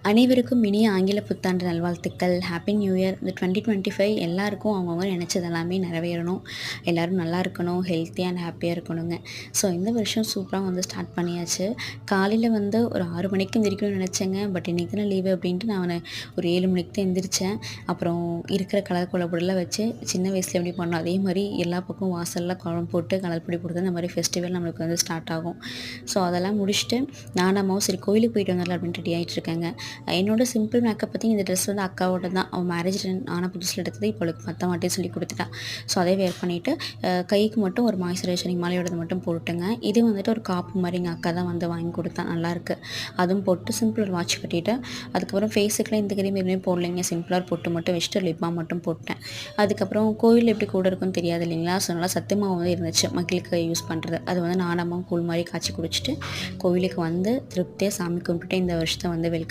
அனைவருக்கும் இனிய ஆங்கில புத்தாண்டு நல்வாழ்த்துக்கள். Happy new year. இந்த 2025 எல்லாருக்கும் அவங்கவங்க நினச்சது எல்லாமே நிறைவேறணும். எல்லோரும் நல்லா இருக்கணும், ஹெல்த்தியாக அண்ட் ஹாப்பியாக இருக்கணுங்க. ஸோ இந்த வருஷம் சூப்பரா வந்து ஸ்டார்ட் பண்ணியாச்சு. காலையில் வந்து ஒரு 6 மணிக்கு எந்திரிக்கணும்னு நினச்சேங்க. பட் இன்றைக்கி தானே லீவு அப்படின்ட்டு நான் ஒரு 7 மணிக்கு தான் எந்திரிச்சேன். அப்புறம் இருக்கிற கலர் கோலப்பொடிலாம் வச்சு சின்ன வயசில் எப்படி பண்ணோம் அதே மாதிரி எல்லா பக்கம் வாசலில் கோலம் போட்டு கலர் பொடி போட்டு இந்த மாதிரி ஃபெஸ்டிவல் நம்மளுக்கு வந்து ஸ்டார்ட் ஆகும். ஸோ அதெல்லாம் முடிச்சுட்டு நானாம்மாவும் சரி கோயிலுக்கு போயிட்டு வந்துடலாம் அப்படின்னு ரெடி ஆகிட்டு இருக்கேங்க. என்னோட சிம்பிள் மேக்கப் பற்றி இந்த ட்ரெஸ் வந்து அக்காவோட தான். அவள் மேரேஜ் ஆன புதுசில் எடுத்தது. இப்போ அவளுக்கு மற்ற மாட்டே சொல்லி கொடுத்துட்டா. ஸோ அதே வேர் பண்ணிவிட்டு கைக்கு மட்டும் ஒரு மாய்ஸ்சரைசர் ஹிமாலயோடது மட்டும் போட்டுங்க. இது வந்துட்டு ஒரு காப்பு மாதிரி எங்கள் அக்கா தான் வந்து வாங்கி கொடுத்தா, நல்லாயிருக்கு. அதுவும் போட்டு சிம்பிள் ஒரு வாட்ச் கட்டிவிட்டு அதுக்கப்புறம் ஃபேஸுக்குலாம் இந்த கிரீம் எதுவுமே போடலைங்க. சிம்பிளாக பொட்டு மட்டும் வச்சுட்டு லிப் பாம் மட்டும் போட்டேன். அதுக்கப்புறம் கோயில் எப்படி கூட இருக்குன்னு தெரியாது இல்லைங்களா. ஸோ நல்லா சத்து மாவு வந்து இருந்துச்சு மக்களுக்கு யூஸ் பண்ணுறது. அது வந்து நானாமல் கூழ் மாதிரி காய்ச்சி குடிச்சிட்டு கோவிலுக்கு வந்து திருப்தியாக சாமி கும்பிட்டுட்டு இந்த வருஷத்தை வந்து வெல்கம்